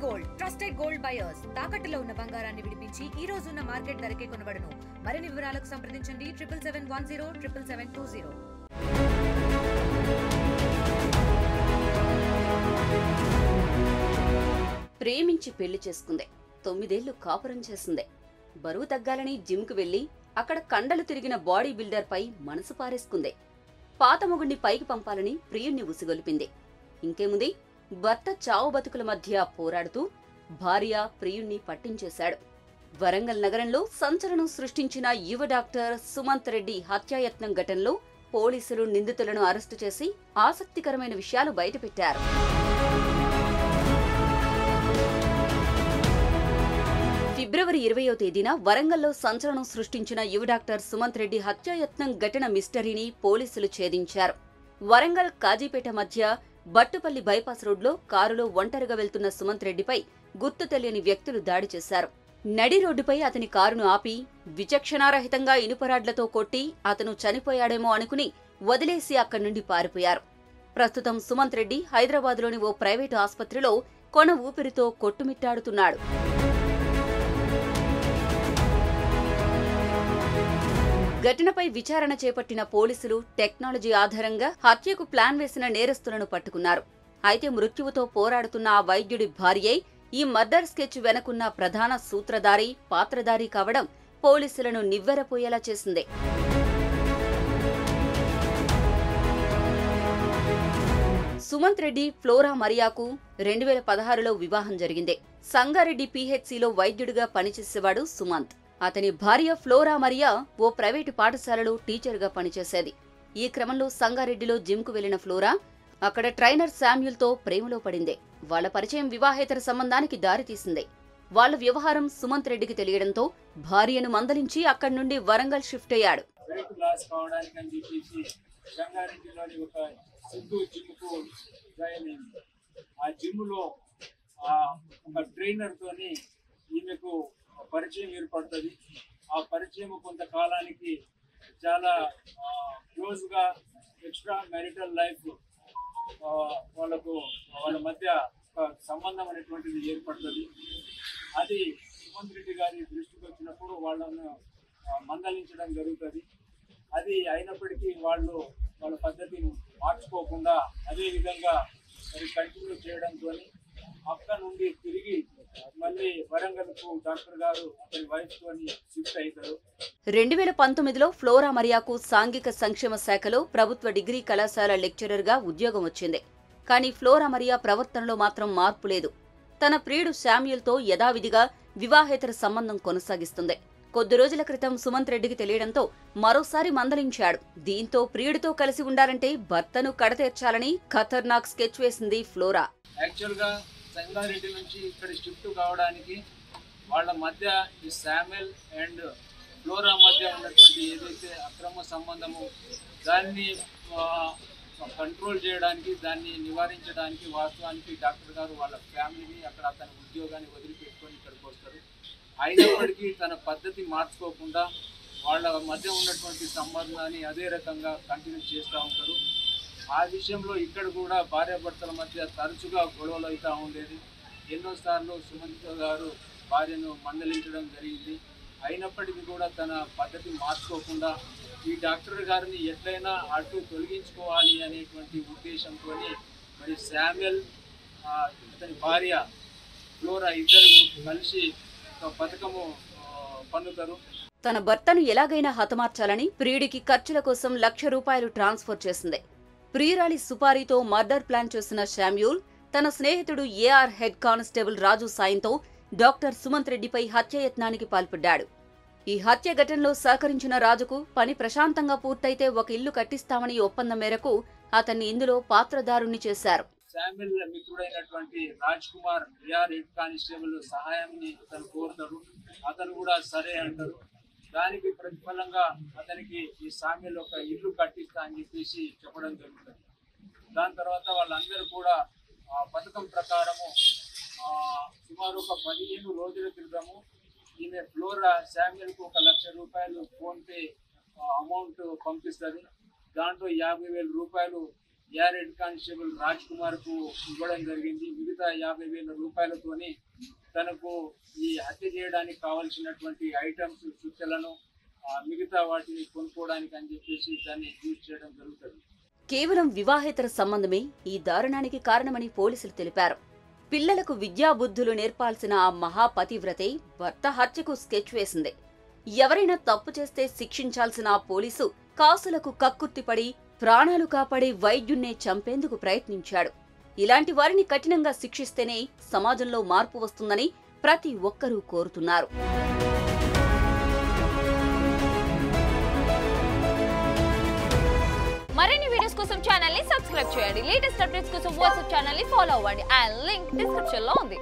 Gold trusted gold buyers తాకట్టులో ఉన్న బంగారాన్ని విడిపించి ఈ రోజు ఉన్న మార్కెట్ ధరకే కొనబడును. మరిన్ని వివరాలకు సంప్రదించండి 7771077720. ప్రేమించి పెళ్లి చేసుకుంది. 9 ఏళ్లు కాపురం చేసింది. బరువు తగ్గాలని జిమ్కు వెళ్లి అక్కడ కండలు తిరిగిన బాడీ బిల్డర్ పై మనసు పారేసుకుంది. పాత మొగుణ్ణి పైకి పంపాలని ప్రియుణ్ణి ఉసిగొలిపింది. ఇంకేముంది, భర్త చావు బతుకుల మధ్య పోరాడుతూ భార్య ప్రియుణ్ణి పట్టించేశాడు. వరంగల్ నగరంలో సంచలనం సృష్టించిన యువ డాక్టర్ సుమంత్ రెడ్డి హత్యాయత్నం ఘటనలో పోలీసులు నిందితులను అరెస్టు చేసి ఆసక్తికరమైన విషయాలు బయటపెట్టారు. ఫిబ్రవరి 20వ తేదీన వరంగల్లో సంచలనం సృష్టించిన యువ డాక్టర్ సుమంత్ రెడ్డి హత్యాయత్నం ఘటన మిస్టరీని పోలీసులు ఛేదించారు. వరంగల్ కాజీపేట మధ్య బట్టుపల్లి బైపాస్ రోడ్లో కారులో ఒంటరిగా వెళ్తున్న సుమంత్ రెడ్డిపై గుర్తు తెలియని వ్యక్తులు దాడి చేశారు. నడి రోడ్డుపై అతని కారును ఆపి విచక్షణారహితంగా ఇనుపరాడ్లతో కొట్టి అతను చనిపోయాడేమో అనుకుని వదిలేసి అక్కడి నుండి పారిపోయారు. ప్రస్తుతం సుమంత్ రెడ్డి హైదరాబాద్లోని ఓ ప్రైవేటు ఆస్పత్రిలో కొన ఊపిరితో కొట్టుమిట్టాడుతున్నాడు. ఘటనపై విచారణ చేపట్టిన పోలీసులు టెక్నాలజీ ఆధారంగా హత్యకు ప్లాన్ వేసిన నేరస్తులను పట్టుకున్నారు. అయితే మృత్యువుతో పోరాడుతున్న ఆ వైద్యుడి భార్యే ఈ మర్డర్ స్కెచ్ వెనకున్న ప్రధాన సూత్రధారి, పాత్రధారి కావడం పోలీసులను నివ్వెరపోయేలా చేసింది. సుమంత్ రెడ్డి ఫ్లోరా మరియాకు 2016లో వివాహం జరిగింది. సంగారెడ్డి పీహెచ్సీలో వైద్యుడిగా పనిచేసేవాడు సుమంత్. అతని భార్య ఫ్లోరా మరియా ఓ ప్రైవేటు పాఠశాలలో టీచర్గా పనిచేసేది. ఈ క్రమంలో సంగారెడ్డిలో జిమ్కు వెళ్లిన ఫ్లోరా అక్కడ ట్రైనర్ శామ్యూల్తో ప్రేమలో పడింది. వాళ్ల పరిచయం వివాహేతర సంబంధానికి దారితీసింది. వాళ్ల వ్యవహారం సుమంత్ రెడ్డికి తెలియడంతో భార్యను మందలించి అక్కడి నుండి వరంగల్ షిఫ్ట్ అయ్యాడు. పరిచయం ఏర్పడుతుంది. ఆ పరిచయం కొంతకాలానికి చాలా క్లోజ్ గా ఎక్స్ట్రా మ్యారిటల్ లైఫ్ వాళ్ళ మధ్య సంబంధం అనేటువంటిది ఏర్పడుతుంది. అది సుమంత్ రెడ్డి గారి దృష్టికి వచ్చినప్పుడు వాళ్ళను మందలించడం జరుగుతుంది. అది అయినప్పటికీ వాళ్ళ పద్ధతిని మార్చుకోకుండా అదే విధంగా మరి కంటిన్యూ చేయడంతో అక్కడ నుండి తిరిగి మళ్ళీ వరంగల్కు డాక్టర్ గారు అతని వైఫ్ తోని షిఫ్ట్ అవుతారు. 2019లో ఫ్లోరా మరియాకు సాంఘిక సంక్షేమ శాఖలో ప్రభుత్వ డిగ్రీ కళాశాల లెక్చరర్ గా ఉద్యోగం వచ్చింది. కానీ ఫ్లోరా మరియా ప్రవర్తనలో మాత్రం మార్పు లేదు. తన ప్రియుడు శామ్యూల్తో యథావిధిగా వివాహేతర సంబంధం కొనసాగిస్తుంది. కొద్ది రోజుల క్రితం సుమంత్ రెడ్డికి తెలియడంతో మరోసారి మందలించాడు. దీంతో ప్రియుడితో కలిసి ఉండాలంటే భర్తను కడతీర్చాలని ఖతర్నాక్ స్కెచ్ వేసింది ఫ్లోరా. యాక్చువల్గా సంగారెడ్డి నుంచి ఇక్కడ షిఫ్ట్ కావడానికి వాళ్ళ మధ్య ఈ శామ్యూల్ అండ్ ఫ్లోరా మధ్య ఉన్నటువంటి ఏదైతే అక్రమ సంబంధము దాన్ని కంట్రోల్ చేయడానికి, దాన్ని నివారించడానికి వాస్తవానికి డాక్టర్ గారు వాళ్ళ ఫ్యామిలీని అక్కడ అతని ఉద్యోగాన్ని వదిలిపెట్టుకొని ఇక్కడికి వస్తారు. అయినప్పటికీ తన పద్ధతి మార్చుకోకుండా వాళ్ళ మధ్య ఉన్నటువంటి సంబంధాన్ని అదే రకంగా కంటిన్యూ చేస్తూ ఉంటారు. ఆ విషయంలో ఇక్కడ కూడా భార్యాభర్తల మధ్య తరచుగా గొడవలు అవుతూ ఉండేది. ఎన్నోసార్లు సుమంత్ గారు భార్యను మందలించడం జరిగింది. అయినప్పటికీ కూడా తన పద్ధతి మార్చుకోకుండా ఈ డాక్టర్ గారిని ఎట్లయినా అటు తొలగించుకోవాలి అనేటువంటి ఉద్దేశంతో మరి శామ్యూల్ అతని భార్య ఫ్లోరా ఇద్దరు కలిసి ఒక పథకము పన్నుతారు. తన భర్తను ఎలాగైనా హతమార్చాలని ప్రియుడికి ఖర్చుల కోసం ₹1,00,000 ట్రాన్స్ఫర్ చేసింది. ప్రియురాలి సుపారీతో మర్డర్ ప్లాన్ చేసిన శామ్యూల్ తన స్నేహితుడు ఏఆర్ హెడ్ కానిస్టేబుల్ రాజు సాయంతో డాక్టర్ సుమంత్ రెడ్డిపై హత్యాయత్నానికి పాల్పడ్డాడు. ఈ హత్య ఘటనలో సహకరించిన రాజుకు పని ప్రశాంతంగా పూర్తయితే ఒక ఇల్లు కట్టిస్తామని ఒప్పందం మేరకు అతన్ని ఇందులో పాత్రధారుణ్ణి చేశారు. శామ్యూల్ మిత్రుడైనటువంటి Raj Kumar AR head constable సహాయాన్ని అతను కోరుతాడు. అతను కూడా సరే అంటారు. దానికి ప్రతిఫలంగా అతనికి ఈ శామ్యూల్ ఒక ఇల్లు కట్టిస్తా అని చెప్పేసి చెప్పడం జరుగుతుంది. దాని తర్వాత వాళ్ళందరూ కూడా పథకం ప్రకారము సుమారు ఒక 15 రోజుల క్రితము ఈమె ఫ్లోరా శామ్యూల్కు ₹1,00,000 ఫోన్పే అమౌంట్ పంపిస్తుంది. దాంట్లో ₹50,000 AR head constable Raj Kumar కు ఇవ్వడం జరిగింది. మిగతా 50,000 రూపాయలతోని తనకు ఈ హత్య చేయడానికి కావాల్సినటువంటి ఐటమ్స్ సుత్తలను మిగతా వాటిని కొనుక్కోవడానికి అని చెప్పేసి దాన్ని యూజ్ చేయడం జరుగుతుంది. కేవలం వివాహేతర సంబంధమే ఈ దారుణానికి కారణమని పోలీసులు తెలిపారు. పిల్లలకు విద్యాబుద్ధులు నేర్పాల్సిన ఆ మహాపతివ్రతే భర్త హత్యకు స్కెచ్ వేసింది. ఎవరైనా తప్పు చేస్తే శిక్షించాల్సిన ఆ పోలీసు కాసులకు కక్కుర్తిపడి ప్రాణాలు కాపాడే వైద్యున్నే చంపేందుకు ప్రయత్నించాడు. ఇలాంటి వారిని కఠినంగా శిక్షిస్తేనే సమాజంలో మార్పు వస్తుందని ప్రతి ఒక్కరూ కోరుతున్నారు. మరిన్ని వీడియోస్ కోసం ఛానల్ ని సబ్స్క్రైబ్ చేయండి. లేటెస్ట్ అప్డేట్స్ కోసం వాట్సాప్ ఛానల్ ని ఫాలో అవ్వండి. ఆ లింక్ డిస్క్రిప్షన్ లో ఉంది.